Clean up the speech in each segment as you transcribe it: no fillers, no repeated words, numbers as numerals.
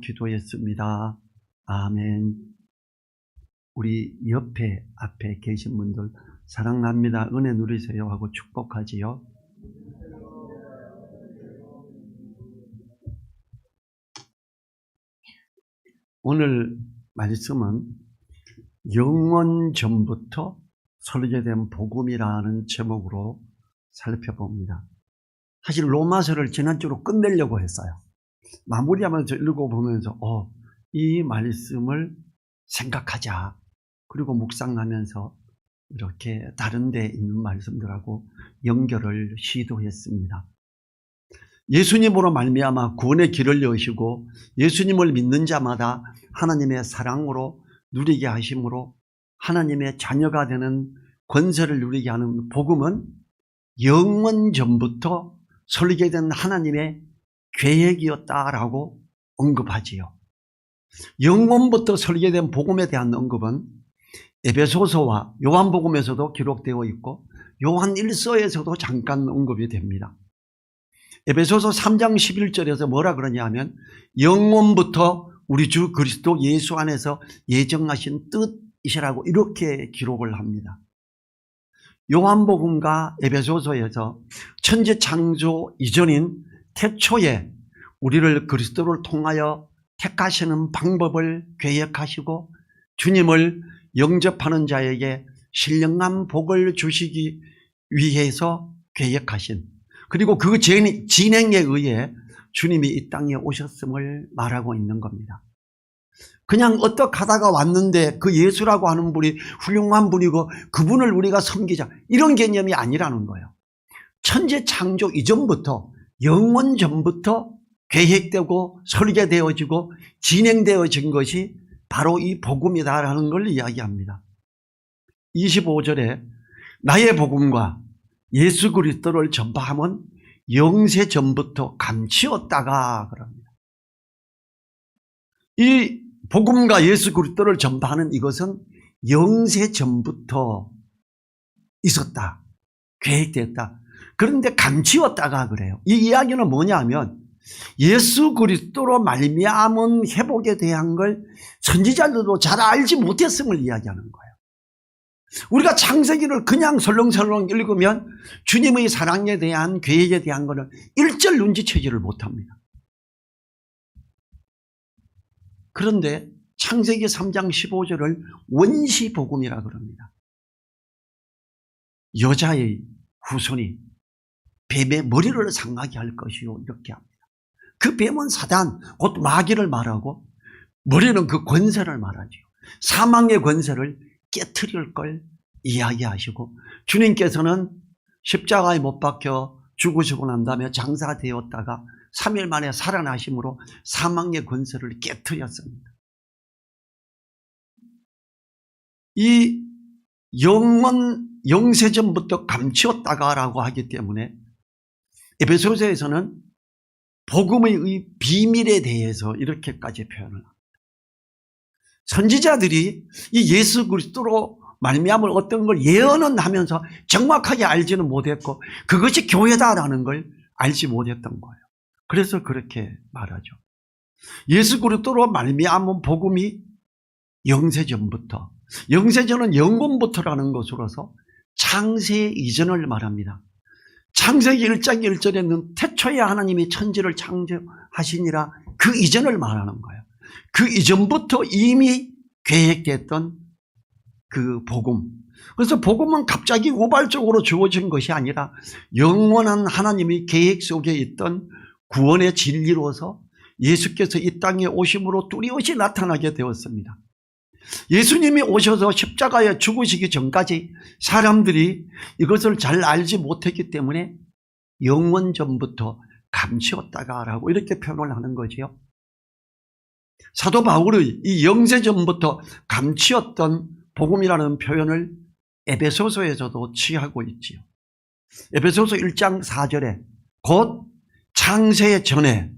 기도했습니다. 아멘. 우리 옆에 앞에 계신 분들 사랑합니다. 은혜 누리세요 하고 축복하지요. 오늘 말씀은 영원 전부터 설계된 복음이라는 제목으로 살펴봅니다. 사실 로마서를 지난주로 끝내려고 했어요. 마무리하면서 읽어보면서 이 말씀을 생각하자. 그리고 묵상하면서 이렇게 다른 데 있는 말씀들하고 연결을 시도했습니다. 예수님으로 말미암아 구원의 길을 여시고 예수님을 믿는 자마다 하나님의 사랑으로 누리게 하심으로 하나님의 자녀가 되는 권세를 누리게 하는 복음은 영원 전부터 설계된 하나님의 계획이었다라고 언급하지요. 영원부터 설계된 복음에 대한 언급은 에베소서와 요한복음에서도 기록되어 있고 요한 1서에서도 잠깐 언급이 됩니다. 에베소서 3장 11절에서 뭐라 그러냐 하면 영원부터 우리 주 그리스도 예수 안에서 예정하신 뜻이시라고 이렇게 기록을 합니다. 요한복음과 에베소서에서 천지 창조 이전인 태초에 우리를 그리스도를 통하여 택하시는 방법을 계획하시고 주님을 영접하는 자에게 신령한 복을 주시기 위해서 계획하신, 그리고 그 진행에 의해 주님이 이 땅에 오셨음을 말하고 있는 겁니다. 그냥 어떻게 하다가 왔는데 그 예수라고 하는 분이 훌륭한 분이고 그분을 우리가 섬기자, 이런 개념이 아니라는 거예요. 천지 창조 이전부터, 영원 전부터 계획되고 설계되어지고 진행되어진 것이 바로 이 복음이다라는 걸 이야기합니다. 25절에 나의 복음과 예수 그리스도를 전파함은 영세 전부터 감추었다가 그럽니다. 이 복음과 예수 그리스도를 전파하는 이것은 영세 전부터 있었다, 계획됐다. 그런데 감추었다가 그래요. 이 이야기는 뭐냐 하면 예수 그리스도로 말미암은 회복에 대한 걸 선지자들도 잘 알지 못했음을 이야기하는 거예요. 우리가 창세기를 그냥 설렁설렁 읽으면 주님의 사랑에 대한 계획에 대한 것을 일절 눈치채지를 못합니다. 그런데 창세기 3장 15절을 원시복음이라 그럽니다. 여자의 후손이 뱀의 머리를 상하게 할 것이요 이렇게 합니다. 그 뱀은 사단, 곧 마귀를 말하고 머리는 그 권세를 말하죠. 사망의 권세를 깨트릴 걸 이야기하시고 주님께서는 십자가에 못 박혀 죽으시고 난 다음에 장사되었다가 3일 만에 살아나심으로 사망의 권세를 깨트렸습니다. 이 영세전부터 감추었다가라고 하기 때문에 에베소서에서는 복음의 비밀에 대해서 이렇게까지 표현을 합니다. 선지자들이 이 예수 그리스도로 말미암을 어떤 걸 예언은 하면서 정확하게 알지는 못했고 그것이 교회다라는 걸 알지 못했던 거예요. 그래서 그렇게 말하죠. 예수 그리스도로 말미암은 복음이 영세전부터, 영세전은 영원부터라는 것으로서 창세 이전을 말합니다. 창세기 1장 1절에는 태초에 하나님이 천지를 창조하시니라, 그 이전을 말하는 거예요. 그 이전부터 이미 계획됐던 그 복음. 그래서 복음은 갑자기 우발적으로 주어진 것이 아니라 영원한 하나님의 계획 속에 있던 구원의 진리로서 예수께서 이 땅에 오심으로 뚜렷이 나타나게 되었습니다. 예수님이 오셔서 십자가에 죽으시기 전까지 사람들이 이것을 잘 알지 못했기 때문에 영원 전부터 감추었다가라고 이렇게 표현을 하는 거지요. 사도 바울의 이 영세 전부터 감추었던 복음이라는 표현을 에베소서에서도 취하고 있지요. 에베소서 1장 4절에 곧 창세 전에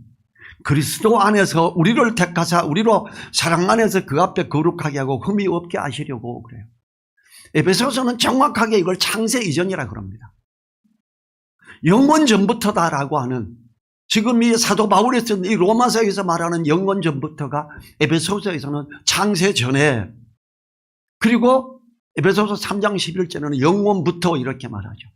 그리스도 안에서 우리를 택하사 우리로 사랑 안에서 그 앞에 거룩하게 하고 흠이 없게 하시려고 그래요. 에베소서는 정확하게 이걸 창세 이전이라 그럽니다. 영원 전부터다라고 하는 지금 이 사도 바울이 쓴 이 로마서에서 말하는 영원전부터가 에베소서에서는 창세 전에, 그리고 에베소서 3장 11절에는 영원부터 이렇게 말하죠.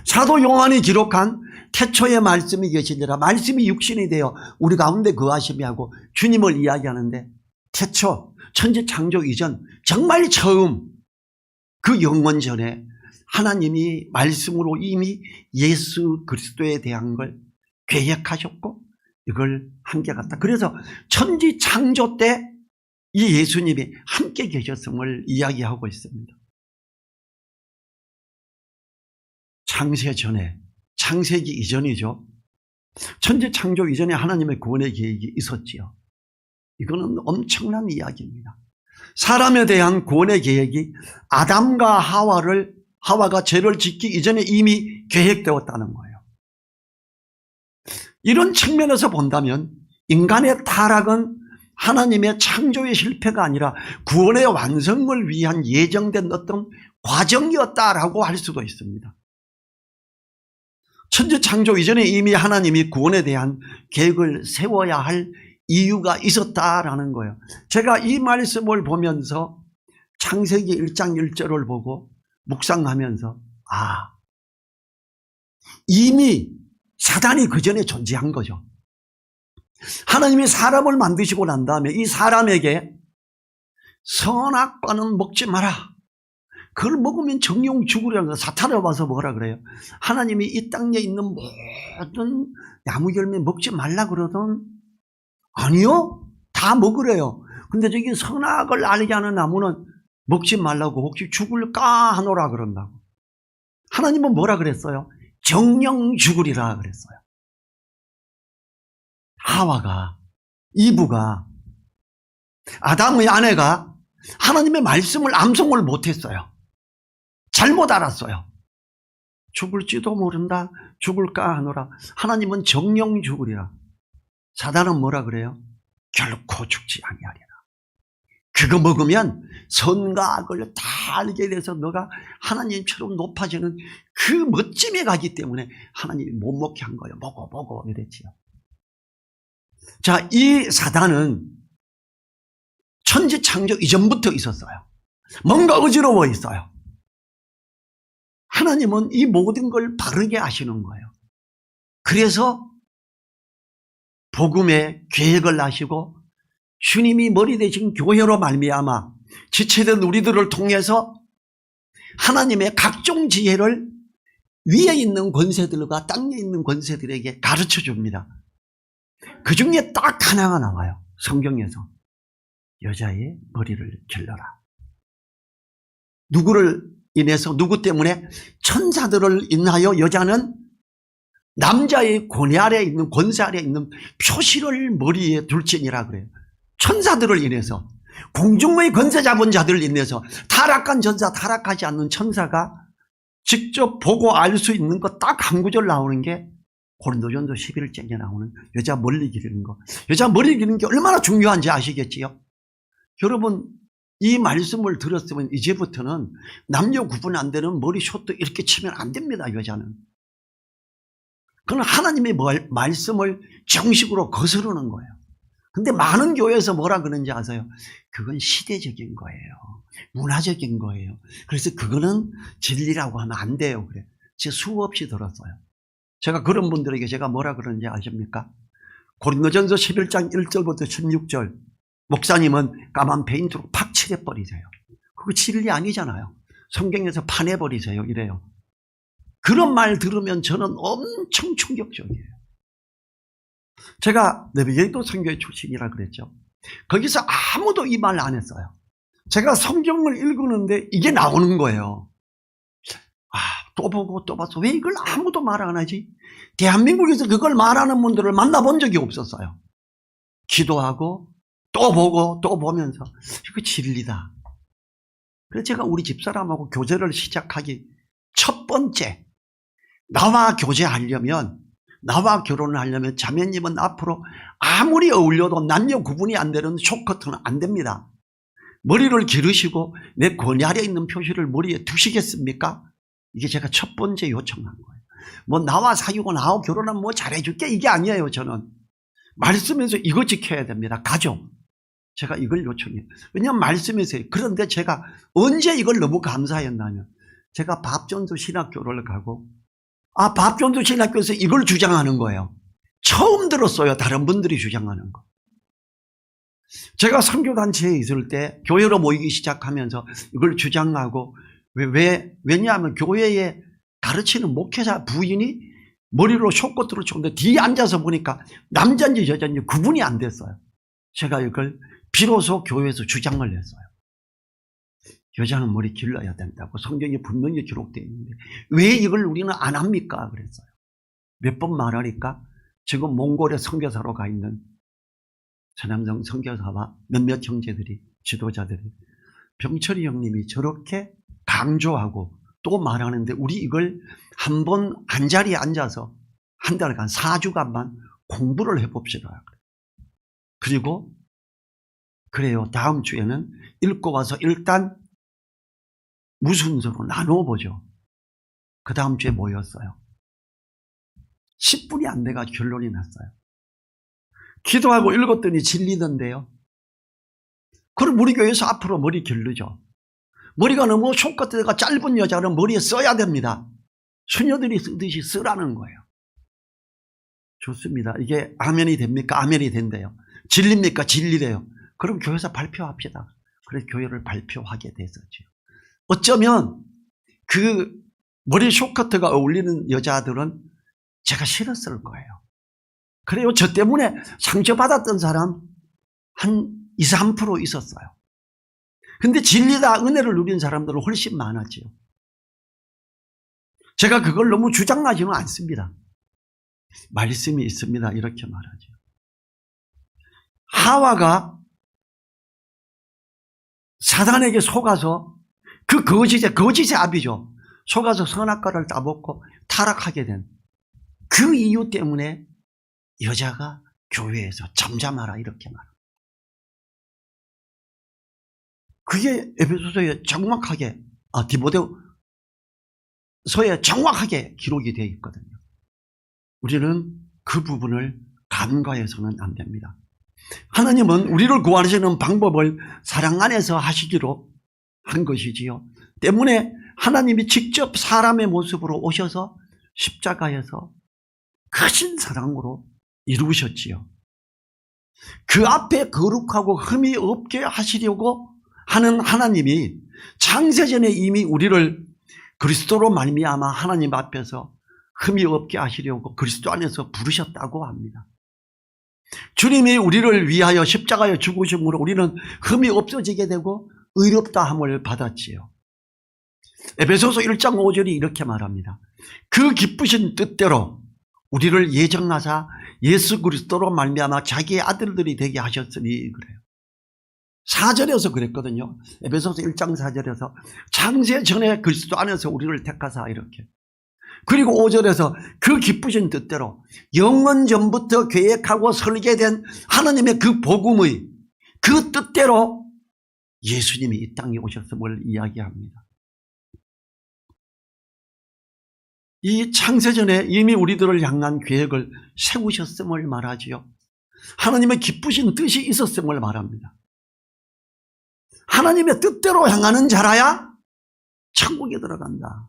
사도 요한이 기록한 태초의 말씀이 계시니라, 말씀이 육신이 되어 우리 가운데 거하시며 하고 주님을 이야기하는데, 태초, 천지 창조 이전, 정말 처음 그 영원 전에 하나님이 말씀으로 이미 예수 그리스도에 대한 걸 계획하셨고 이걸 함께 갔다. 그래서 천지 창조 때 이 예수님이 함께 계셨음을 이야기하고 있습니다. 창세 전에, 창세기 이전이죠. 천지 창조 이전에 하나님의 구원의 계획이 있었지요. 이거는 엄청난 이야기입니다. 사람에 대한 구원의 계획이 아담과 하와가 죄를 짓기 이전에 이미 계획되었다는 거예요. 이런 측면에서 본다면 인간의 타락은 하나님의 창조의 실패가 아니라 구원의 완성을 위한 예정된 어떤 과정이었다라고 할 수도 있습니다. 천지 창조 이전에 이미 하나님이 구원에 대한 계획을 세워야 할 이유가 있었다라는 거예요. 제가 이 말씀을 보면서 창세기 1장 1절을 보고 묵상하면서 이미 사단이 그 전에 존재한 거죠. 하나님이 사람을 만드시고 난 다음에 이 사람에게 선악과는 먹지 마라, 그걸 먹으면 정령 죽으리라는 거, 사탄을 와서 뭐라 그래요? 하나님이 이 땅에 있는 모든 나무 열매 먹지 말라 그러던, 아니요, 다 먹으래요. 근데 저기 선악을 알게 하는 나무는 먹지 말라고, 혹시 죽을까 하노라 그런다고. 하나님은 뭐라 그랬어요? 정령 죽으리라 그랬어요. 하와가, 이브가, 아담의 아내가 하나님의 말씀을 암송을 못했어요. 잘못 알았어요. 죽을지도 모른다, 죽을까 하노라. 하나님은 정령 죽으리라. 사단은 뭐라 그래요? 결코 죽지 아니하리라. 그거 먹으면 선과 악을 다 알게 돼서 너가 하나님처럼 높아지는 그 멋짐에 가기 때문에 하나님이 못 먹게 한 거예요. 먹어 이랬지요. 자, 이 사단은 천지 창조 이전부터 있었어요. 뭔가 어지러워 있어요. 하나님은 이 모든 걸 바르게 하시는 거예요. 그래서 복음의 계획을 하시고 주님이 머리 되신 교회로 말미암아 지체된 우리들을 통해서 하나님의 각종 지혜를 위에 있는 권세들과 땅에 있는 권세들에게 가르쳐 줍니다. 그 중에 딱 하나가 나와요. 성경에서. 여자의 머리를 길러라. 누구를 인해서, 누구 때문에? 천사들을 인하여 여자는 남자의 권위 아래에 있는, 권세 아래에 있는 표시를 머리에 둘지니라 그래요. 천사들을 인해서, 공중의 권세 잡은 자들을 인해서, 타락한 전사, 타락하지 않는 천사가 직접 보고 알 수 있는 것 딱 한 구절 나오는 게 고린도전서 11장에 나오는 여자 머리 기르는 거. 여자 머리 기르는 게 얼마나 중요한지 아시겠지요? 여러분, 이 말씀을 들었으면 이제부터는 남녀 구분 안 되는 머리 숏도 이렇게 치면 안 됩니다. 여자는. 그건 하나님의 말씀을 정식으로 거스르는 거예요. 근데 많은 교회에서 뭐라 그러는지 아세요? 그건 시대적인 거예요. 문화적인 거예요. 그래서 그거는 진리라고 하면 안 돼요. 그래. 제가 수없이 들었어요. 제가 그런 분들에게 제가 뭐라 그러는지 아십니까? 고린도전서 11장 1절부터 16절 목사님은 까만 페인트로 팍 칠해버리세요. 그거 진리 아니잖아요. 성경에서 파내버리세요. 이래요. 그런 말 들으면 저는 엄청 충격적이에요. 제가 내비게이터 선교회 출신이라 그랬죠. 거기서 아무도 이 말 안 했어요. 제가 성경을 읽는데 이게 나오는 거예요. 또 보고 또 봐서 왜 이걸 아무도 말 안 하지? 대한민국에서 그걸 말하는 분들을 만나본 적이 없었어요. 기도하고 또 보고 또 보면서 이거 진리다. 그래서 제가 우리 집사람하고 교제를 시작하기 첫 번째, 나와 교제하려면, 나와 결혼을 하려면 자매님은 앞으로 아무리 어울려도 남녀 구분이 안 되는 쇼커트는 안 됩니다. 머리를 기르시고 내 권위 아래 있는 표시를 머리에 두시겠습니까? 이게 제가 첫 번째 요청한 거예요. 뭐 나와 사귀고 나하고 결혼하면 뭐 잘해줄게 이게 아니에요. 저는 말씀에서 이거 지켜야 됩니다. 가족. 제가 이걸 요청해요. 왜냐하면 말씀에서. 그런데 제가 언제 이걸 너무 감사했냐면 제가 밥전도 신학교를 가고 밥전도 신학교에서 이걸 주장하는 거예요. 처음 들었어요. 다른 분들이 주장하는 거. 제가 선교단체에 있을 때 교회로 모이기 시작하면서 이걸 주장하고 왜냐하면 교회에 가르치는 목회자 부인이 머리로 쇼커트로 쳤는데 뒤에 앉아서 보니까 남자인지 여자인지 구분이 안 됐어요. 제가 이걸 비로소 교회에서 주장을 했어요. 여자는 머리 길러야 된다고 성경에 분명히 기록되어 있는데 왜 이걸 우리는 안 합니까? 그랬어요. 몇 번 말하니까 지금 몽골에 선교사로 가 있는 전함정 선교사와 몇몇 형제들이 지도자들이 병철이 형님이 저렇게 강조하고 또 말하는데 우리 이걸 한번 한 자리에 앉아서 한 달간 4주간만 공부를 해봅시다. 그리고 그래요. 다음 주에는 읽고 와서 일단 무순서로 나눠보죠. 그 다음 주에 모였어요. 10분이 안 돼가 결론이 났어요. 기도하고 읽었더니 질리던데요. 그럼 우리 교회에서 앞으로 머리 길르죠. 머리가 너무 쇼커트가 짧은 여자는 머리에 써야 됩니다. 수녀들이 쓰듯이 쓰라는 거예요. 좋습니다. 이게 아멘이 됩니까? 아멘이 된대요. 진리입니까? 진리래요. 그럼 교회에서 발표합시다. 그래서 교회를 발표하게 됐었죠. 어쩌면 그 머리 쇼커트가 어울리는 여자들은 제가 싫었을 거예요. 그래요. 저 때문에 상처받았던 사람 한 2, 3% 있었어요. 근데 진리다 은혜를 누린 사람들은 훨씬 많았죠. 제가 그걸 너무 주장하지는 않습니다. 말씀이 있습니다. 이렇게 말하죠. 하와가 사단에게 속아서 그 거짓의 아비죠. 속아서 선악과를 따먹고 타락하게 된 그 이유 때문에 여자가 교회에서 잠잠하라 이렇게 말합니다. 그게 에베소서에 정확하게 디모데서에 정확하게 기록이 되어 있거든요. 우리는 그 부분을 간과해서는 안 됩니다. 하나님은 우리를 구하시는 방법을 사랑 안에서 하시기로 한 것이지요. 때문에 하나님이 직접 사람의 모습으로 오셔서 십자가에서 크신 사랑으로 이루셨지요. 그 앞에 거룩하고 흠이 없게 하시려고 하는 하나님이 창세전에 이미 우리를 그리스도로 말미암아 하나님 앞에서 흠이 없게 하시려고 그리스도 안에서 부르셨다고 합니다. 주님이 우리를 위하여 십자가에 죽으심으로 우리는 흠이 없어지게 되고 의롭다함을 받았지요. 에베소서 1장 5절이 이렇게 말합니다. 그 기쁘신 뜻대로 우리를 예정하사 예수 그리스도로 말미암아 자기의 아들들이 되게 하셨으니 그래요. 4절에서 그랬거든요. 에베소서 1장 4절에서 창세 전에 그리스도 안에서 우리를 택하사 이렇게. 그리고 5절에서 그 기쁘신 뜻대로 영원 전부터 계획하고 설계된 하나님의 그 복음의 그 뜻대로 예수님이 이 땅에 오셨음을 이야기합니다. 이 창세전에 이미 우리들을 향한 계획을 세우셨음을 말하지요. 하나님의 기쁘신 뜻이 있었음을 말합니다. 하나님의 뜻대로 향하는 자라야 천국에 들어간다.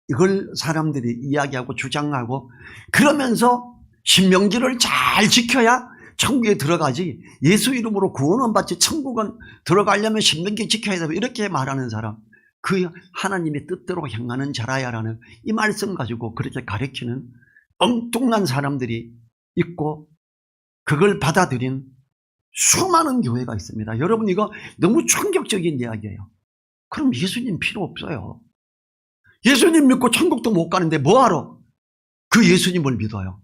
이걸 사람들이 이야기하고 주장하고 그러면서 신명기를 잘 지켜야 천국에 들어가지 예수 이름으로 구원은 받지 천국은 들어가려면 신명기 지켜야 된다 이렇게 말하는 사람 그 하나님의 뜻대로 향하는 자라야라는 이 말씀 가지고 그렇게 가르치는 엉뚱한 사람들이 있고 그걸 받아들인 수많은 교회가 있습니다. 여러분 이거 너무 충격적인 이야기예요. 그럼 예수님 필요 없어요. 예수님 믿고 천국도 못 가는데 뭐하러 그 예수님을 믿어요.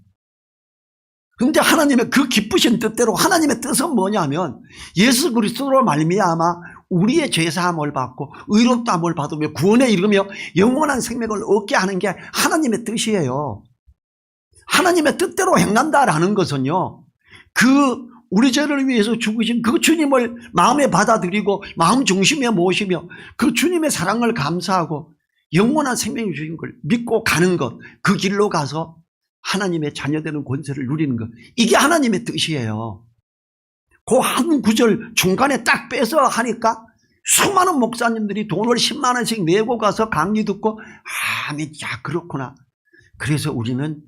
그런데 하나님의 그 기쁘신 뜻대로 하나님의 뜻은 뭐냐면 예수 그리스도로 말미암아 우리의 죄사함을 받고 의롭다함을 받으며 구원에 이르며 영원한 생명을 얻게 하는 게 하나님의 뜻이에요. 하나님의 뜻대로 행한다라는 것은요. 그 우리 죄를 위해서 죽으신 그 주님을 마음에 받아들이고 마음 중심에 모시며 그 주님의 사랑을 감사하고 영원한 생명을 주신 걸 믿고 가는 것, 그 길로 가서 하나님의 자녀되는 권세를 누리는 것, 이게 하나님의 뜻이에요. 그 한 구절 중간에 딱 빼서 하니까 수많은 목사님들이 돈을 10만 원씩 내고 가서 강의 듣고 아멘, 야 그렇구나. 그래서 우리는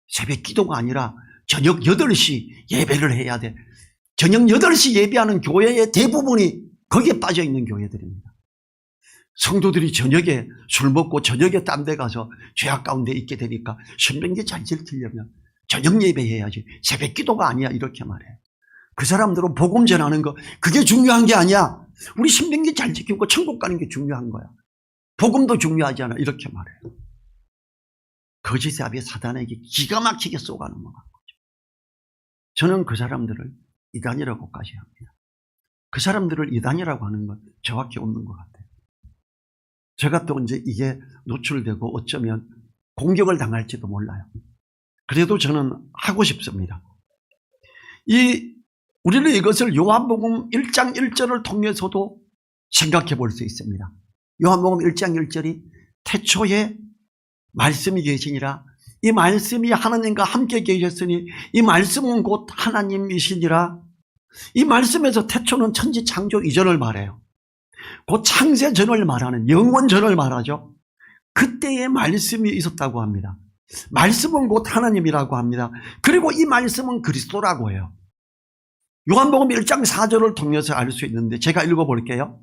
새벽 기도가 아니라 저녁 8시 예배를 해야 돼. 저녁 8시 예배하는 교회의 대부분이 거기에 빠져 있는 교회들입니다. 성도들이 저녁에 술 먹고 저녁에 딴 데 가서 죄악 가운데 있게 되니까 신명기 잘 지키려면 저녁 예배해야지 새벽 기도가 아니야 이렇게 말해. 그 사람들은 복음 전하는 거 그게 중요한 게 아니야. 우리 신명기 잘 지키고 천국 가는 게 중요한 거야. 복음도 중요하지 않아 이렇게 말해요. 거짓의 아비 사단에게 기가 막히게 쏘가는 거죠. 저는 그 사람들을 이단이라고까지 합니다. 그 사람들을 이단이라고 하는 건 저밖에 없는 것 같아요. 제가 또 이제 이게 노출되고 어쩌면 공격을 당할지도 몰라요. 그래도 저는 하고 싶습니다. 우리는 이것을 요한복음 1장 1절을 통해서도 생각해 볼 수 있습니다. 요한복음 1장 1절이 태초에 말씀이 계시니라. 이 말씀이 하나님과 함께 계셨으니 이 말씀은 곧 하나님이시니라. 이 말씀에서 태초는 천지 창조 이전을 말해요. 곧 창세 전을 말하는 영원 전을 말하죠. 그때의 말씀이 있었다고 합니다. 말씀은 곧 하나님이라고 합니다. 그리고 이 말씀은 그리스도라고 해요. 요한복음 1장 4절을 통해서 알 수 있는데 제가 읽어볼게요.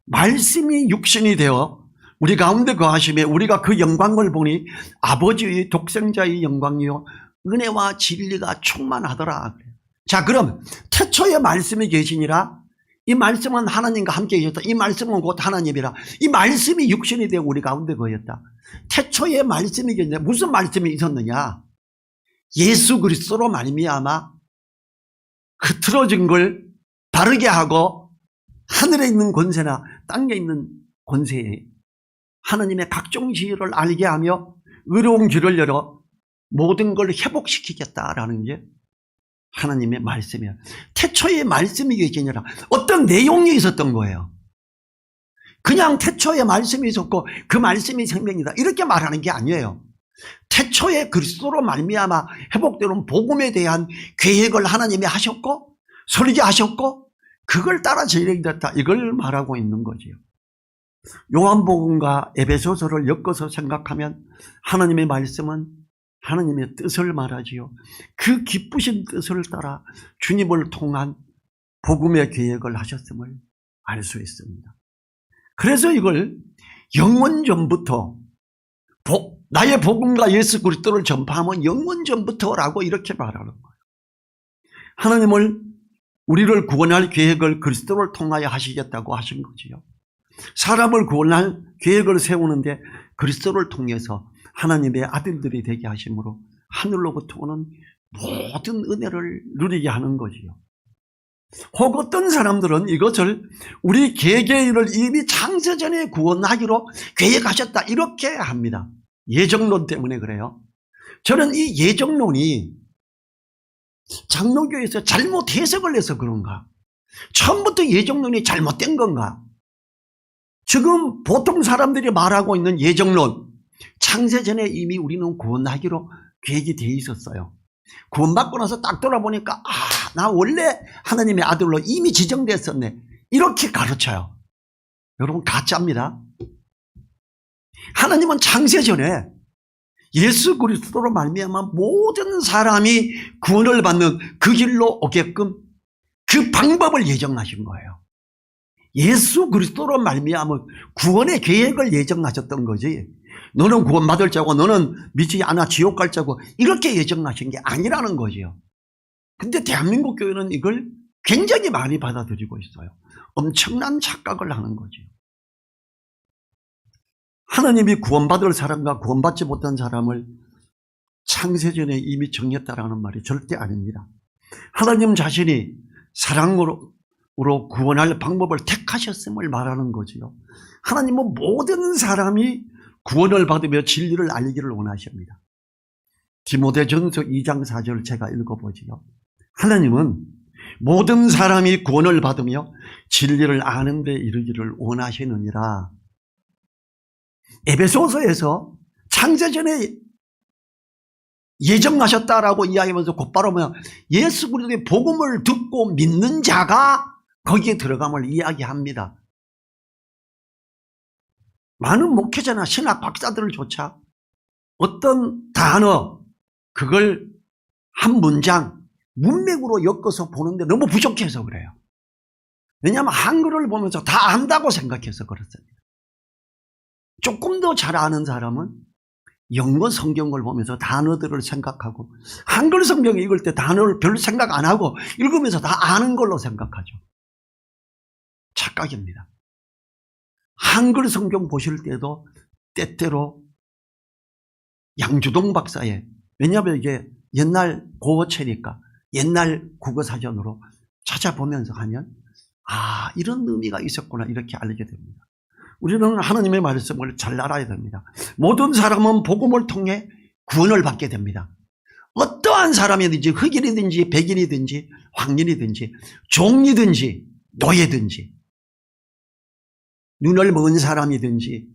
말씀이 육신이 되어 우리 가운데 거하심에 우리가 그 영광을 보니 아버지의 독생자의 영광이요 은혜와 진리가 충만하더라. 자, 그럼 태초에 말씀이 계시니라. 이 말씀은 하나님과 함께 계셨다. 이 말씀은 곧 하나님이라. 이 말씀이 육신이 되어 우리 가운데 거했다. 태초에 말씀이 계시는데 무슨 말씀이 있었느냐? 예수 그리스도로 말미암아 흐트러진 걸 바르게 하고 하늘에 있는 권세나 땅에 있는 권세에 하나님의 각종 지혜를 알게 하며 의로운 길을 열어 모든 걸 회복시키겠다라는 게 하나님의 말씀이에요. 태초에 말씀이 계시니라. 어떤 내용이 있었던 거예요. 그냥 태초에 말씀이 있었고 그 말씀이 생명이다 이렇게 말하는 게 아니에요. 태초에 그리스도로 말미암아 회복되는 복음에 대한 계획을 하나님이 하셨고 설계하셨고 그걸 따라 진행됐다 이걸 말하고 있는 거지요. 요한복음과 에베소서를 엮어서 생각하면 하나님의 말씀은 하나님의 뜻을 말하지요. 그 기쁘신 뜻을 따라 주님을 통한 복음의 계획을 하셨음을 알 수 있습니다. 그래서 이걸 영원전부터 나의 복음과 예수 그리스도를 전파하면 영원전부터라고 이렇게 말하는 거예요. 하나님을 우리를 구원할 계획을 그리스도를 통하여 하시겠다고 하신 거지요. 사람을 구원할 계획을 세우는데 그리스도를 통해서 하나님의 아들들이 되게 하심으로 하늘로부터 오는 모든 은혜를 누리게 하는 거지요. 혹 어떤 사람들은 이것을 우리 개개인을 이미 창세전에 구원하기로 계획하셨다 이렇게 합니다. 예정론 때문에 그래요. 저는 이 예정론이 장로교에서 잘못 해석을 해서 그런가? 처음부터 예정론이 잘못된 건가? 지금 보통 사람들이 말하고 있는 예정론, 창세전에 이미 우리는 구원하기로 계획이 돼 있었어요. 구원받고 나서 딱 돌아보니까 나 원래 하나님의 아들로 이미 지정됐었네 이렇게 가르쳐요. 여러분 가짜입니다. 하나님은 창세전에 예수 그리스도로 말미암아 모든 사람이 구원을 받는 그 길로 오게끔 그 방법을 예정하신 거예요. 예수 그리스도로 말미암아 구원의 계획을 예정하셨던 거지. 너는 구원받을 자고 너는 믿지 않아 지옥 갈 자고 이렇게 예정하신 게 아니라는 거죠. 근데 대한민국 교회는 이걸 굉장히 많이 받아들이고 있어요. 엄청난 착각을 하는 거죠. 하나님이 구원받을 사람과 구원받지 못한 사람을 창세전에 이미 정했다라는 말이 절대 아닙니다. 하나님 자신이 사랑으로 구원할 방법을 택하셨음을 말하는 거지요. 하나님은 모든 사람이 구원을 받으며 진리를 알기를 원하십니다. 디모데전서 2장 4절 제가 읽어보지요. 하나님은 모든 사람이 구원을 받으며 진리를 아는 데 이르기를 원하시느니라. 에베소서에서 창세전에 예정하셨다라고 이야기하면서 곧바로 예수 그리스도의 복음을 듣고 믿는 자가 거기에 들어감을 이야기합니다. 많은 목회자나 신학 박사들조차 어떤 단어 그걸 한 문장 문맥으로 엮어서 보는데 너무 부족해서 그래요. 왜냐하면 한글을 보면서 다 안다고 생각해서 그렇습니다. 조금 더 잘 아는 사람은 영어 성경을 보면서 단어들을 생각하고 한글 성경 읽을 때 단어를 별 생각 안 하고 읽으면서 다 아는 걸로 생각하죠. 착각입니다. 한글 성경 보실 때도 때때로 양주동 박사의, 왜냐하면 이게 옛날 고어체니까 옛날 국어사전으로 찾아보면서 하면 이런 의미가 있었구나 이렇게 알게 됩니다. 우리는 하나님의 말씀을 잘 알아야 됩니다. 모든 사람은 복음을 통해 구원을 받게 됩니다. 어떠한 사람이든지 흑인이든지 백인이든지 황인이든지 종이든지 노예든지 눈을 먼 사람이든지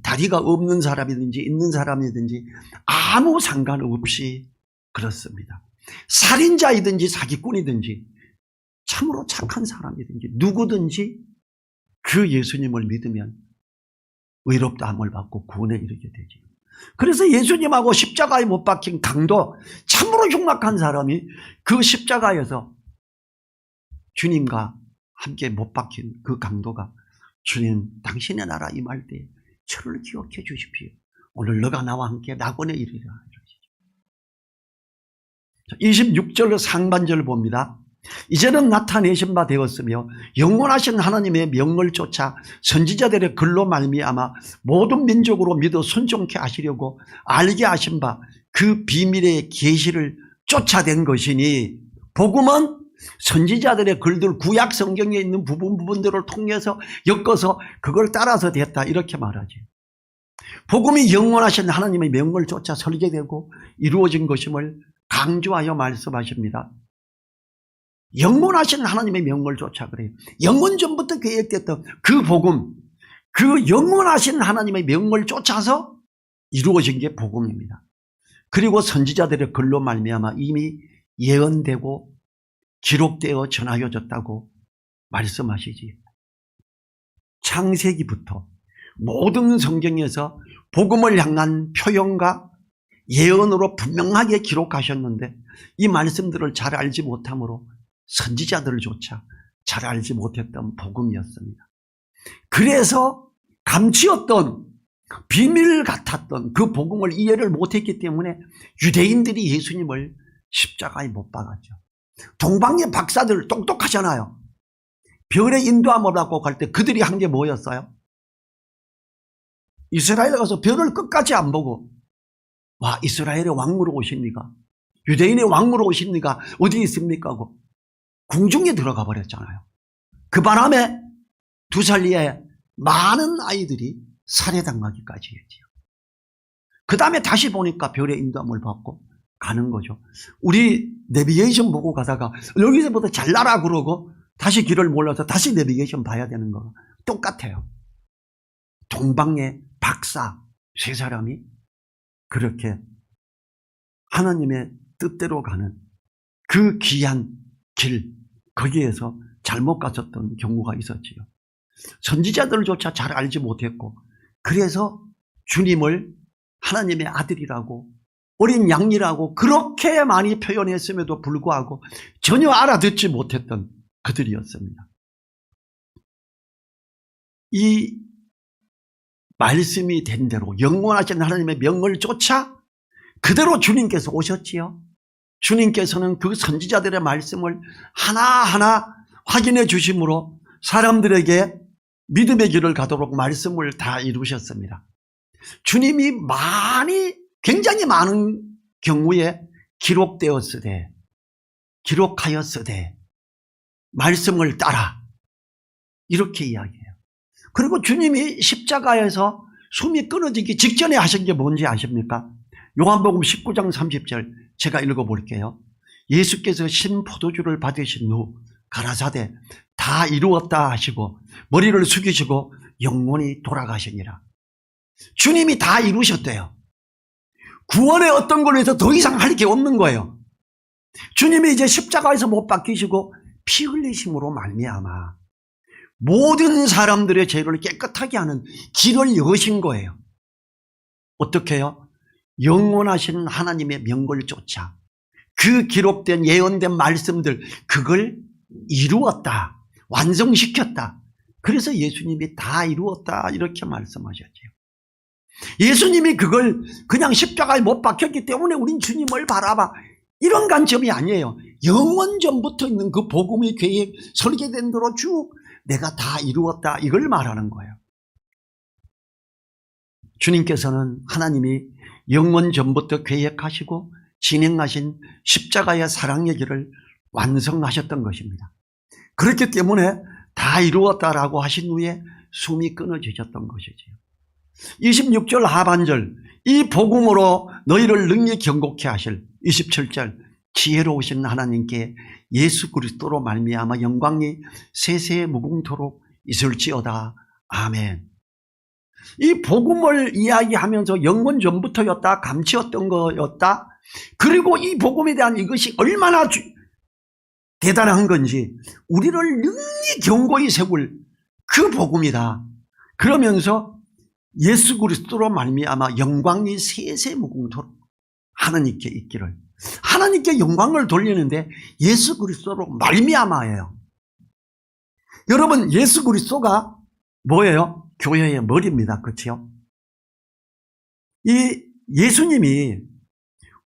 다리가 없는 사람이든지 있는 사람이든지 아무 상관없이 그렇습니다. 살인자이든지 사기꾼이든지 참으로 착한 사람이든지 누구든지 그 예수님을 믿으면 의롭다함을 받고 구원에 이르게 되죠. 그래서 예수님하고 십자가에 못 박힌 강도, 참으로 흉악한 사람이 그 십자가에서 주님과 함께 못 박힌 그 강도가 주님 당신의 나라 임할 때 저를 기억해 주십시오. 오늘 너가 나와 함께 낙원에 이르리라. 26절 상반절 봅니다. 이제는 나타내신 바 되었으며 영원하신 하나님의 명을 쫓아 선지자들의 글로 말미암아 모든 민족으로 믿어 순종케 하시려고 알게 하신 바 그 비밀의 계시를 쫓아낸 것이니, 복음은 선지자들의 글들 구약 성경에 있는 부분들을 통해서 엮어서 그걸 따라서 됐다 이렇게 말하죠. 복음이 영원하신 하나님의 명을 쫓아 설계되고 이루어진 것임을 강조하여 말씀하십니다. 영원하신 하나님의 명을 쫓아 그래요. 영원 전부터 계획됐던 그 복음, 그 영원하신 하나님의 명을 쫓아서 이루어진 게 복음입니다. 그리고 선지자들의 글로 말미암아 이미 예언되고 기록되어 전하여졌다고 말씀하시지. 창세기부터 모든 성경에서 복음을 향한 표현과 예언으로 분명하게 기록하셨는데 이 말씀들을 잘 알지 못함으로 선지자들조차 잘 알지 못했던 복음이었습니다. 그래서 감추었던 비밀 같았던 그 복음을 이해를 못했기 때문에 유대인들이 예수님을 십자가에 못 박았죠. 동방의 박사들 똑똑하잖아요. 별의 인도함을 받고 갈 때 그들이 한 게 뭐였어요? 이스라엘에 가서 별을 끝까지 안 보고 와, 이스라엘의 왕으로 오십니까? 유대인의 왕으로 오십니까? 어디 있습니까? 하고 궁중에 들어가 버렸잖아요. 그 바람에 2살 이하의 많은 아이들이 살해당하기까지 했지요. 그 다음에 다시 보니까 별의 인도함을 받고 가는 거죠. 우리 내비게이션 보고 가다가 여기서부터 잘 나라 그러고 다시 길을 몰라서 다시 내비게이션 봐야 되는 거 똑같아요. 동방의 박사 3사람이 그렇게 하나님의 뜻대로 가는 그 귀한 길, 거기에서 잘못 갔었던 경우가 있었지요. 선지자들조차 잘 알지 못했고, 그래서 주님을 하나님의 아들이라고 어린 양이라고 그렇게 많이 표현했음에도 불구하고 전혀 알아듣지 못했던 그들이었습니다. 이 말씀이 된 대로 영원하신 하나님의 명을 쫓아 그대로 주님께서 오셨지요. 주님께서는 그 선지자들의 말씀을 하나하나 확인해 주심으로 사람들에게 믿음의 길을 가도록 말씀을 다 이루셨습니다. 주님이 굉장히 많은 경우에 기록하였으되 말씀을 따라 이렇게 이야기해요. 그리고 주님이 십자가에서 숨이 끊어지기 직전에 하신 게 뭔지 아십니까? 요한복음 19장 30절 제가 읽어볼게요. 예수께서 신포도주를 받으신 후 가라사대 다 이루었다 하시고 머리를 숙이시고 영원히 돌아가시니라. 주님이 다 이루셨대요. 구원의 어떤 걸로 해서 더 이상 할 게 없는 거예요. 주님이 이제 십자가에서 못 박히시고 피 흘리심으로 말미암아 모든 사람들의 죄를 깨끗하게 하는 길을 여신 거예요. 어떻게 해요? 영원하신 하나님의 명령을 쫓아 그 기록된 예언된 말씀들 그걸 이루었다. 완성시켰다. 그래서 예수님이 다 이루었다 이렇게 말씀하셨죠. 예수님이 그걸 그냥 십자가에 못 박혔기 때문에 우린 주님을 바라봐 이런 관점이 아니에요. 영원 전부터 있는 그 복음의 계획 설계된 대로 쭉 내가 다 이루었다 이걸 말하는 거예요. 주님께서는 하나님이 영원 전부터 계획하시고 진행하신 십자가의 사랑의 길을 완성하셨던 것입니다. 그렇기 때문에 다 이루었다라고 하신 후에 숨이 끊어지셨던 것이지요. 26절 하반절 이 복음으로 너희를 능히 경고케 하실 27절 지혜로우신 하나님께 예수 그리스도로 말미암아 영광이 세세 무궁토록 있을지어다. 아멘. 이 복음을 이야기하면서 영원 전부터였다. 감추었던 거였다. 그리고 이 복음에 대한 이것이 얼마나 대단한 건지 우리를 능히 경고히 세울 그 복음이다. 그러면서 예수 그리스도로 말미암아 영광이 세세 무궁토록 하나님께 있기를. 하나님께 영광을 돌리는데 예수 그리스도로 말미암아예요. 여러분 예수 그리스도가 뭐예요? 교회의 머리입니다. 그렇죠? 이 예수님이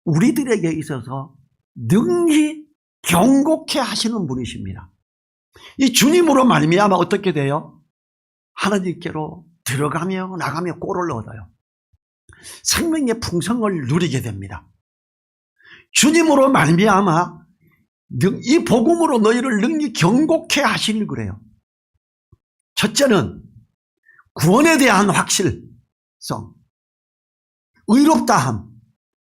우리들에게 있어서 능히 경고케 하시는 분이십니다. 이 주님으로 말미암아 어떻게 돼요? 하나님께로 들어가며 나가며 꼴을 얻어요. 생명의 풍성을 누리게 됩니다. 주님으로 말미암아 이 복음으로 너희를 능히 경고케 하시길 그래요. 첫째는 구원에 대한 확실성, 의롭다함,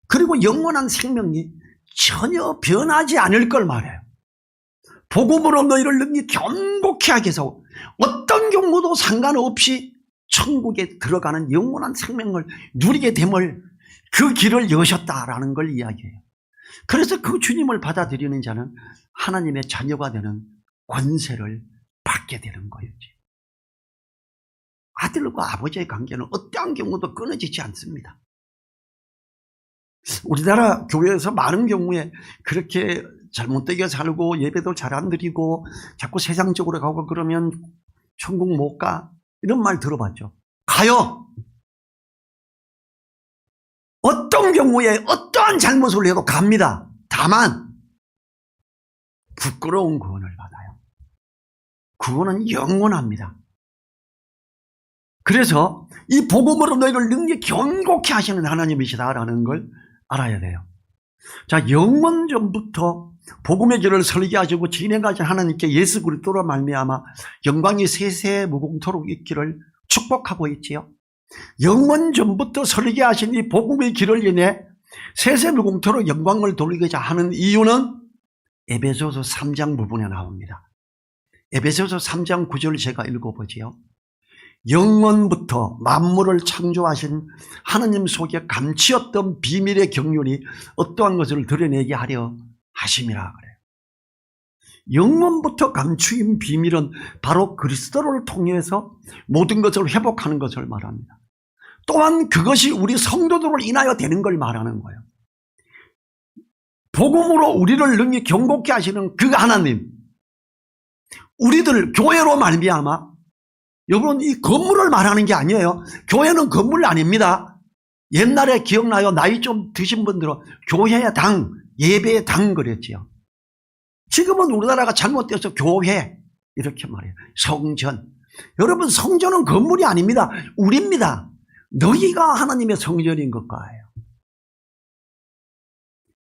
그리고 영원한 생명이 전혀 변하지 않을 걸 말해요. 복음으로 너희를 능히 경고케 하게 해서 어떤 경우도 상관없이 천국에 들어가는 영원한 생명을 누리게 됨을 그 길을 여셨다라는 걸 이야기해요. 그래서 그 주님을 받아들이는 자는 하나님의 자녀가 되는 권세를 받게 되는 거였지. 아들과 아버지의 관계는 어떠한 경우도 끊어지지 않습니다. 우리나라 교회에서 많은 경우에 그렇게 잘못되게 살고 예배도 잘 안 드리고 자꾸 세상적으로 가고 그러면 천국 못 가 이런 말 들어봤죠. 가요. 어떤 경우에 어떠한 잘못을 해도 갑니다. 다만 부끄러운 구원을 받아요. 구원은 영원합니다. 그래서 이 복음으로 너희를 능히 경고케 하시는 하나님이시다라는 걸 알아야 돼요. 자, 영원 전부터 복음의 길을 설계하시고 진행하신 하나님께 예수 그리스도로 말미암아 영광이 세세 무궁토록 있기를 축복하고 있지요. 영원 전부터 설계하신 이 복음의 길을 인해 세세 무궁토록 영광을 돌리고자 하는 이유는 에베소서 3장 부분에 나옵니다. 에베소서 3장 9절 제가 읽어보지요. 영원부터 만물을 창조하신 하나님 속에 감추었던 비밀의 경륜이 어떠한 것을 드러내게 하려 하심이라 그래요. 영원부터 감추인 비밀은 바로 그리스도를 통해서 모든 것을 회복하는 것을 말합니다. 또한 그것이 우리 성도들을 인하여 되는 걸 말하는 거예요. 복음으로 우리를 능히 경고케 하시는 그 하나님, 우리들 교회로 말미암아, 여러분 이 건물을 말하는 게 아니에요. 교회는 건물 아닙니다. 옛날에 기억나요? 나이 좀 드신 분들은 교회의 당, 예배의 당 그랬지요. 지금은 우리나라가 잘못돼서 교회 이렇게 말해요. 성전. 여러분 성전은 건물이 아닙니다. 우리입니다. 너희가 하나님의 성전인 것과예요.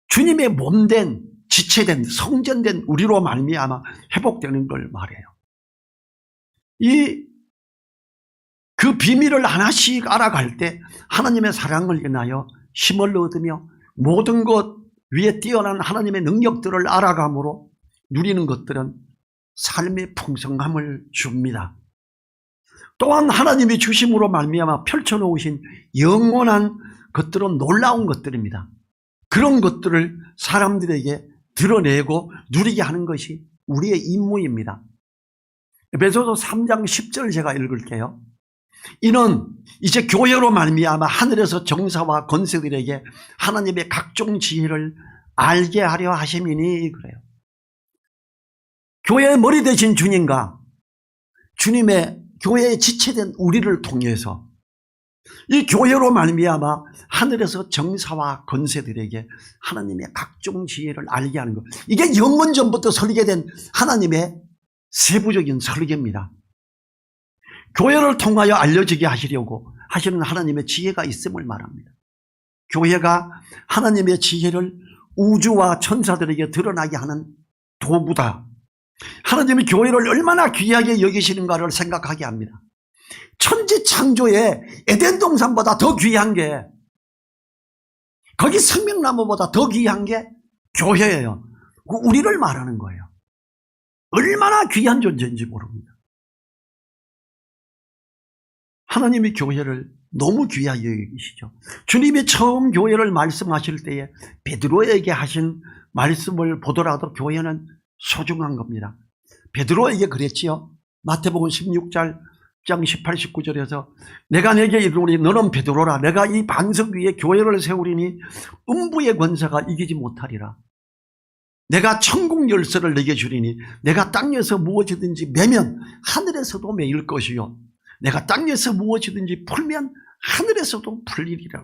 주님의 몸된 지체된 성전된 우리로 말미암아 회복되는 걸 말해요. 그 비밀을 하나씩 알아갈 때 하나님의 사랑을 인하여 힘을 얻으며 모든 것 위에 뛰어난 하나님의 능력들을 알아감으로 누리는 것들은 삶의 풍성함을 줍니다. 또한 하나님이 주심으로 말미암아 펼쳐놓으신 영원한 것들은 놀라운 것들입니다. 그런 것들을 사람들에게 드러내고 누리게 하는 것이 우리의 임무입니다. 에베소서 3장 10절 제가 읽을게요. 이는 이제 교회로 말미암아 하늘에서 정사와 권세들에게 하나님의 각종 지혜를 알게 하려 하심이니 그래요. 교회의 머리 되신 주님과 주님의 교회에 지체된 우리를 통해서 이 교회로 말미암아 하늘에서 정사와 권세들에게 하나님의 각종 지혜를 알게 하는 것, 이게 영원 전부터 설계된 하나님의 세부적인 설계입니다. 교회를 통하여 알려지게 하시려고 하시는 하나님의 지혜가 있음을 말합니다. 교회가 하나님의 지혜를 우주와 천사들에게 드러나게 하는 도구다. 하나님이 교회를 얼마나 귀하게 여기시는가를 생각하게 합니다. 천지 창조의 에덴 동산보다 더 귀한 게, 거기 생명나무보다 더 귀한 게 교회예요. 우리를 말하는 거예요. 얼마나 귀한 존재인지 모릅니다. 하나님이 교회를 너무 귀하게 여기시죠. 주님이 처음 교회를 말씀하실 때에 베드로에게 하신 말씀을 보더라도 교회는 소중한 겁니다. 베드로에게 그랬지요. 마태복음 16장 18, 19절에서 내가 내게 이르노니 너는 베드로라. 내가 이 반석 위에 교회를 세우리니 음부의 권세가 이기지 못하리라. 내가 천국 열쇠를 내게 주리니 내가 땅에서 무엇이든지 매면 하늘에서도 매일 것이요 내가 땅에서 무엇이든지 풀면 하늘에서도 풀리리라.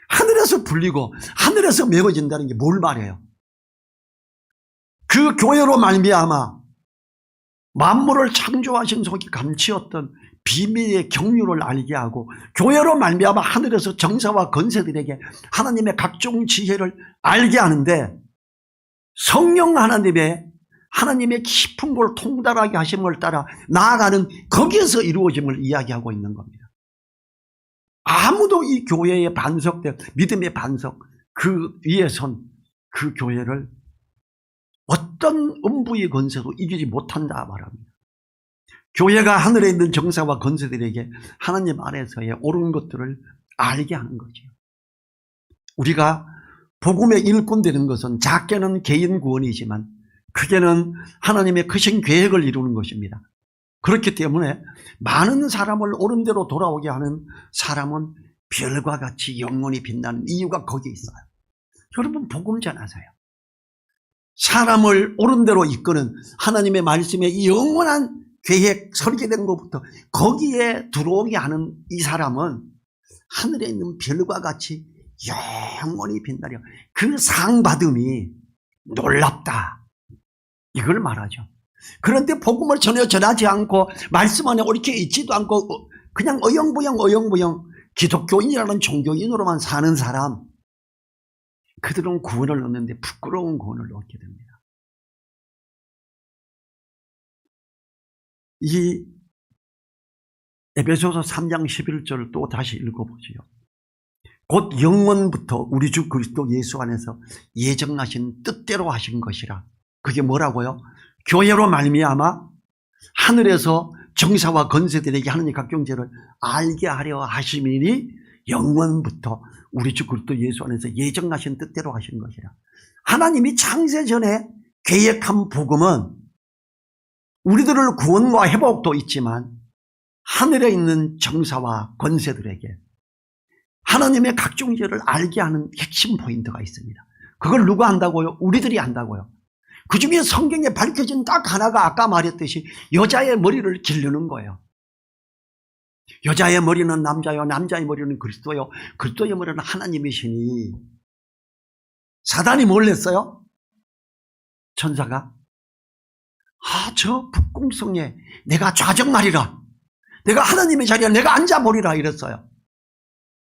하늘에서 풀리고 하늘에서 메워진다는 게 뭘 말해요? 그 교회로 말미암아 만물을 창조하신 속에 감추었던 비밀의 경륜을 알게 하고 교회로 말미암아 하늘에서 정사와 권세들에게 하나님의 각종 지혜를 알게 하는데, 성령 하나님의 깊은 걸 통달하게 하심을 따라 나아가는 거기에서 이루어짐을 이야기하고 있는 겁니다. 아무도 이 교회의 반석된 믿음의 반석 그 위에 선 그 교회를 어떤 음부의 권세도 이기지 못한다 말합니다. 교회가 하늘에 있는 정사와 권세들에게 하나님 안에서의 옳은 것들을 알게 하는 거죠. 우리가 복음의 일꾼 되는 것은 작게는 개인 구원이지만 크게는 하나님의 크신 계획을 이루는 것입니다. 그렇기 때문에 많은 사람을 옳은 대로 돌아오게 하는 사람은 별과 같이 영원히 빛나는 이유가 거기에 있어요. 여러분, 복음 전하세요. 사람을 옳은 대로 이끄는 하나님의 말씀의 영원한 계획 설계된 것부터 거기에 들어오게 하는 이 사람은 하늘에 있는 별과 같이 영원히 빛나려. 그 상 받음이 놀랍다, 이걸 말하죠. 그런데 복음을 전혀 전하지 않고 말씀 안에 옳게 있지도 않고 그냥 어영부영 기독교인이라는 종교인으로만 사는 사람, 그들은 구원을 얻는데 부끄러운 구원을 얻게 됩니다. 이 에베소서 3장 11절을 또 다시 읽어보지요. 곧 영원부터 우리 주 그리스도 예수 안에서 예정하신 뜻대로 하신 것이라. 그게 뭐라고요? 교회로 말미암아 하늘에서 정사와 권세들에게 하나님 각종 죄를 알게 하려 하심이니 영원부터 우리 주 그리스도 예수 안에서 예정하신 뜻대로 하신 것이라. 하나님이 창세 전에 계획한 복음은 우리들을 구원과 회복도 있지만 하늘에 있는 정사와 권세들에게 하나님의 각종 죄를 알게 하는 핵심 포인트가 있습니다. 그걸 누가 한다고요? 우리들이 한다고요. 그 중에 성경에 밝혀진 딱 하나가 아까 말했듯이 여자의 머리를 기르는 거예요. 여자의 머리는 남자요, 남자의 머리는 그리스도요, 그리스도의 머리는 하나님이시니. 사단이 뭘 했어요? 천사가 저 북궁성에 내가 좌정말이라, 내가 하나님의 자리에 내가 앉아보리라 이랬어요.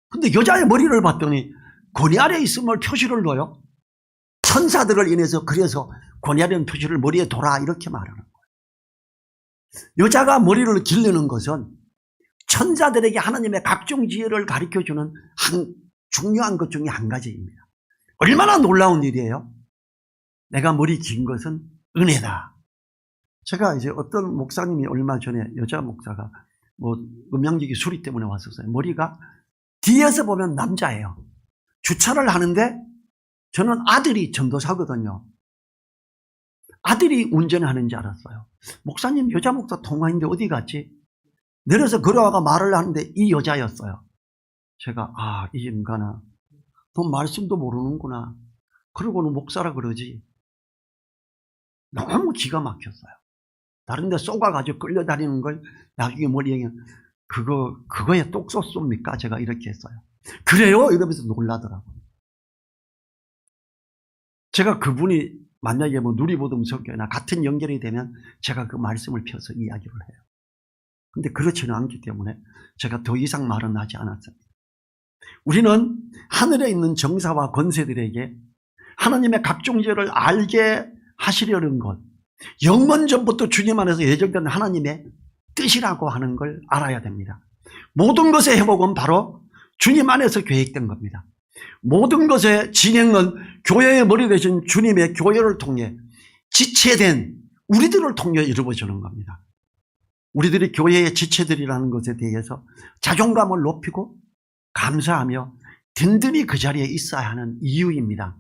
근데 여자의 머리를 봤더니 권위 아래 있음을 표시를 둬요. 천사들을 인해서 그래서 권위 아래 표시를 머리에 둬라 이렇게 말하는 거예요. 여자가 머리를 기르는 것은 천사들에게 하나님의 각종 지혜를 가르쳐주는 중요한 것 중에 한 가지입니다. 얼마나 놀라운 일이에요. 내가 머리 긴 것은 은혜다. 제가 이제 어떤 목사님이 얼마 전에 여자 목사가 뭐 음양직이 수리 때문에 왔었어요. 머리가 뒤에서 보면 남자예요. 주차를 하는데 저는 아들이 전도사거든요. 아들이 운전하는 줄 알았어요. 목사님 여자 목사 통화인데 어디 갔지? 내려서 걸어와가 말을 하는데 이 여자였어요. 제가 이 인간아 너 말씀도 모르는구나. 그러고는 목사라 그러지. 너무 기가 막혔어요. 다른 데 쏘가가지고 끌려다니는 걸 나중에 머리에 그거에 똑 쏘습니까? 제가 이렇게 했어요. 그래요? 이러면서 놀라더라고요. 제가 그분이 만약에 뭐 누리보듬 성교나 같은 연결이 되면 제가 그 말씀을 펴서 이야기를 해요. 근데 그렇지는 않기 때문에 제가 더 이상 말은 하지 않았습니다. 우리는 하늘에 있는 정사와 권세들에게 하나님의 각종 죄를 알게 하시려는 것, 영원 전부터 주님 안에서 예정된 하나님의 뜻이라고 하는 걸 알아야 됩니다. 모든 것의 회복은 바로 주님 안에서 계획된 겁니다. 모든 것의 진행은 교회의 머리 되신 주님의 교회를 통해 지체된 우리들을 통해 이루어지는 겁니다. 우리들이 교회의 지체들이라는 것에 대해서 자존감을 높이고 감사하며 든든히 그 자리에 있어야 하는 이유입니다.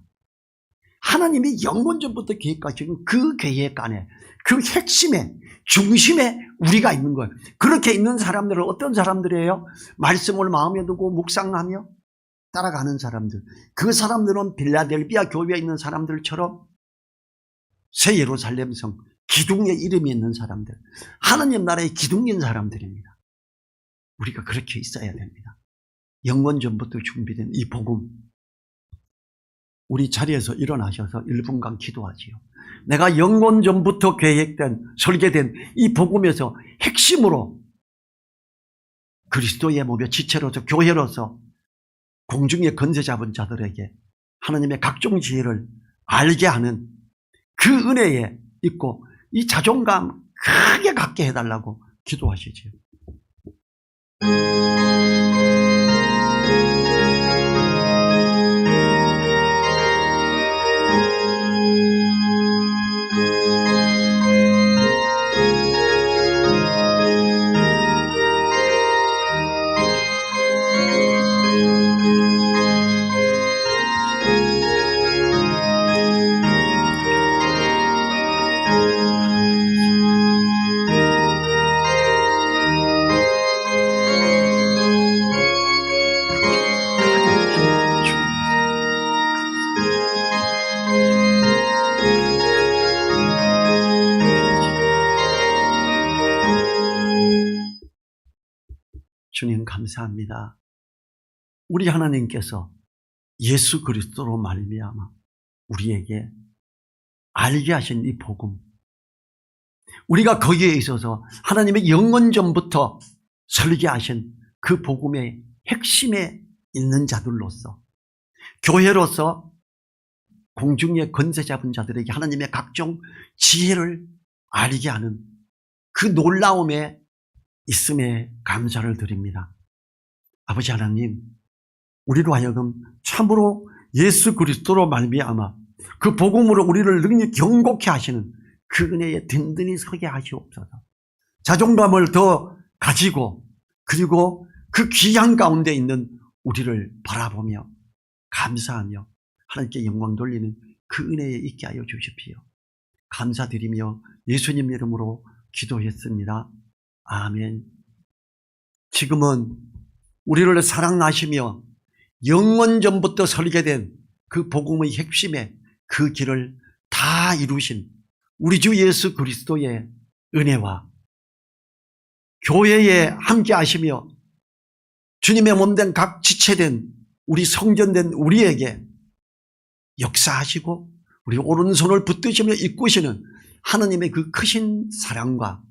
하나님이 영원전부터 계획하신 그 계획 안에 그 핵심에 중심에 우리가 있는 거예요. 그렇게 있는 사람들은 어떤 사람들이에요? 말씀을 마음에 두고 묵상하며 따라가는 사람들. 그 사람들은 빌라델비아 교회에 있는 사람들처럼 새 예루살렘 성 기둥에 이름이 있는 사람들, 하나님 나라의 기둥인 사람들입니다. 우리가 그렇게 있어야 됩니다. 영원전부터 준비된 이 복음, 우리 자리에서 일어나셔서 1분간 기도하지요. 내가 영원전부터 계획된 설계된 이 복음에서 핵심으로 그리스도의 몸의 지체로서 교회로서 공중의 권세 잡은 자들에게 하나님의 각종 지혜를 알게 하는 그 은혜에 있고 이 자존감 크게 갖게 해달라고 기도하시지요. 주님 감사합니다. 우리 하나님께서 예수 그리스도로 말미암아 우리에게 알게 하신 이 복음, 우리가 거기에 있어서 하나님의 영원전부터 설계하신 그 복음의 핵심에 있는 자들로서 교회로서 공중의 권세 잡은 자들에게 하나님의 각종 지혜를 알게 하는 그 놀라움에 있음에 감사를 드립니다. 아버지 하나님, 우리로 하여금 참으로 예수 그리스도로 말미암아 그 복음으로 우리를 능히 경고케 하시는 그 은혜에 든든히 서게 하시옵소서. 자존감을 더 가지고 그리고 그 귀한 가운데 있는 우리를 바라보며 감사하며 하나님께 영광 돌리는 그 은혜에 있게 하여 주십시오. 감사드리며 예수님 이름으로 기도했습니다. 아멘. 지금은 우리를 사랑하시며 영원전부터 설계된 그 복음의 핵심에 그 길을 다 이루신 우리 주 예수 그리스도의 은혜와 교회에 함께 하시며 주님의 몸된 각 지체된 우리 성전된 우리에게 역사하시고 우리 오른손을 붙드시며 이끄시는 하나님의 그 크신 사랑과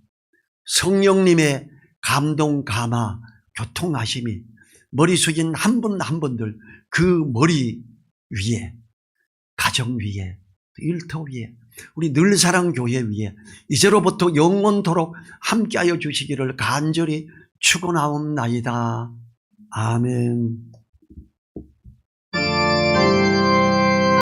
성령님의 감동, 감화, 교통하심이 머리 숙인 한 분 한 분들 그 머리 위에, 가정 위에, 일터 위에, 우리 늘사랑교회 위에 이제로부터 영원토록 함께하여 주시기를 간절히 축원하옵나이다. 아멘.